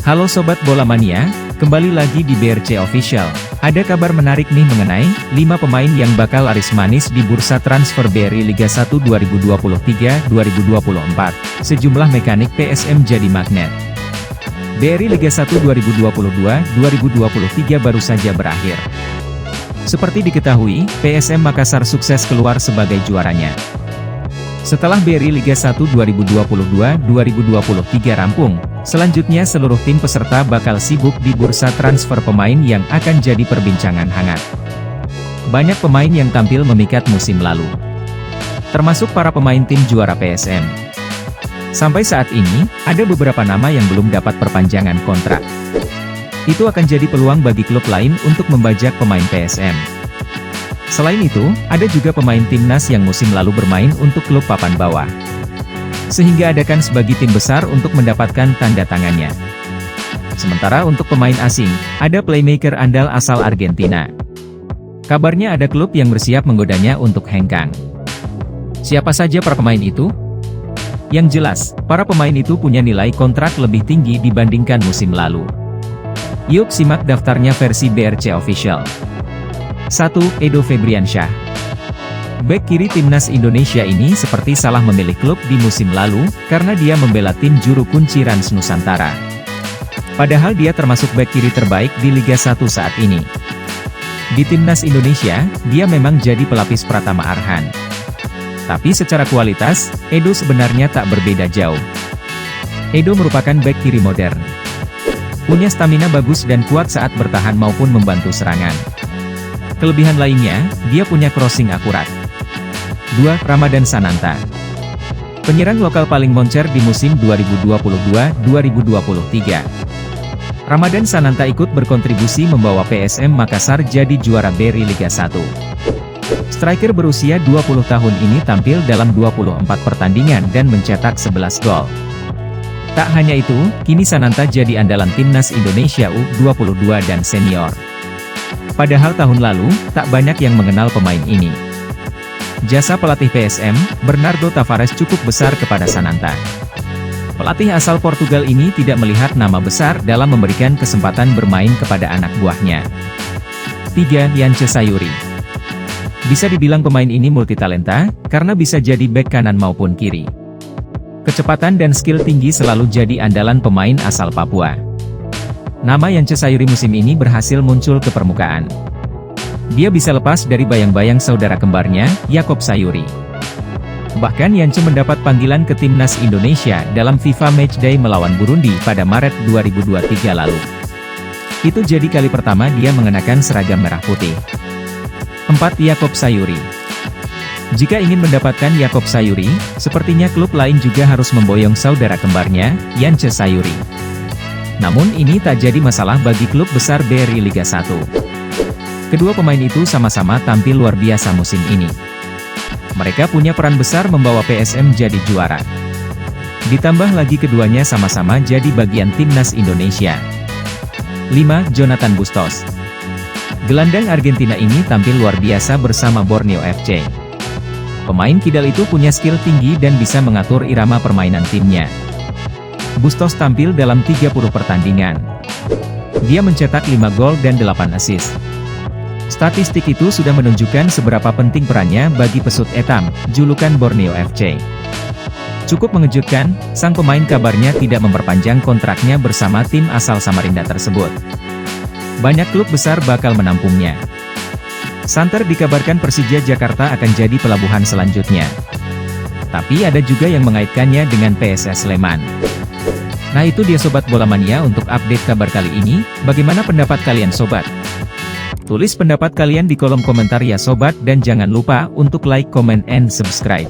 Halo Sobat Bola Mania, kembali lagi di BRC Official. Ada kabar menarik nih mengenai 5 pemain yang bakal laris manis di bursa transfer BRI Liga 1 2023-2024. Sejumlah mekanik PSM jadi magnet. BRI Liga 1 2022-2023 baru saja berakhir. Seperti diketahui, PSM Makassar sukses keluar sebagai juaranya. Setelah BRI Liga 1 2022-2023 rampung, selanjutnya seluruh tim peserta bakal sibuk di bursa transfer pemain yang akan jadi perbincangan hangat. Banyak pemain yang tampil memikat musim lalu, termasuk para pemain tim juara PSM. Sampai saat ini, ada beberapa nama yang belum dapat perpanjangan kontrak. Itu akan jadi peluang bagi klub lain untuk membajak pemain PSM. Selain itu, ada juga pemain timnas yang musim lalu bermain untuk klub papan bawah, sehingga adakan sebagai tim besar untuk mendapatkan tanda tangannya. Sementara untuk pemain asing, ada playmaker andal asal Argentina. Kabarnya ada klub yang bersiap menggodanya untuk hengkang. Siapa saja para pemain itu? Yang jelas, para pemain itu punya nilai kontrak lebih tinggi dibandingkan musim lalu. Yuk simak daftarnya versi BRC Official. 1. Edo Febriansyah. Bek kiri timnas Indonesia ini seperti salah memilih klub di musim lalu, karena dia membela tim juru kunci Rans Nusantara. Padahal dia termasuk bek kiri terbaik di Liga 1 saat ini. Di timnas Indonesia, dia memang jadi pelapis Pratama Arhan. Tapi secara kualitas, Edo sebenarnya tak berbeda jauh. Edo merupakan bek kiri modern. Punya stamina bagus dan kuat saat bertahan maupun membantu serangan. Kelebihan lainnya, dia punya crossing akurat. 2. Ramadan Sananta. Penyerang lokal paling moncer di musim 2022-2023. Ramadan Sananta ikut berkontribusi membawa PSM Makassar jadi juara BRI Liga 1. Striker berusia 20 tahun ini tampil dalam 24 pertandingan dan mencetak 11 gol. Tak hanya itu, kini Sananta jadi andalan timnas Indonesia U22 dan senior. Padahal tahun lalu, tak banyak yang mengenal pemain ini. Jasa pelatih PSM, Bernardo Tavares cukup besar kepada Sananta. Pelatih asal Portugal ini tidak melihat nama besar dalam memberikan kesempatan bermain kepada anak buahnya. 3. Yance Sayuri. Bisa dibilang pemain ini multitalenta, karena bisa jadi bek kanan maupun kiri. Kecepatan dan skill tinggi selalu jadi andalan pemain asal Papua. Nama Yance Sayuri musim ini berhasil muncul ke permukaan. Dia bisa lepas dari bayang-bayang saudara kembarnya, Yakob Sayuri. Bahkan Yance mendapat panggilan ke timnas Indonesia dalam FIFA Matchday melawan Burundi pada Maret 2023 lalu. Itu jadi kali pertama dia mengenakan seragam merah putih. 4. Yakob Sayuri. Jika ingin mendapatkan Yakob Sayuri, sepertinya klub lain juga harus memboyong saudara kembarnya, Yance Sayuri. Namun ini tak jadi masalah bagi klub besar BRI Liga 1. Kedua pemain itu sama-sama tampil luar biasa musim ini. Mereka punya peran besar membawa PSM jadi juara. Ditambah lagi keduanya sama-sama jadi bagian timnas Indonesia. 5. Jonathan Bustos. Gelandang Argentina ini tampil luar biasa bersama Borneo FC. Pemain kidal itu punya skill tinggi dan bisa mengatur irama permainan timnya. Bustos tampil dalam 30 pertandingan. Dia mencetak 5 gol dan 8 assist. Statistik itu sudah menunjukkan seberapa penting perannya bagi pesut etam, julukan Borneo FC. Cukup mengejutkan, sang pemain kabarnya tidak memperpanjang kontraknya bersama tim asal Samarinda tersebut. Banyak klub besar bakal menampungnya. Santer dikabarkan Persija Jakarta akan jadi pelabuhan selanjutnya. Tapi ada juga yang mengaitkannya dengan PSS Sleman. Nah itu dia Sobat Bola Mania untuk update kabar kali ini. Bagaimana pendapat kalian Sobat? Tulis pendapat kalian di kolom komentar ya Sobat, dan jangan lupa untuk like, comment, and subscribe.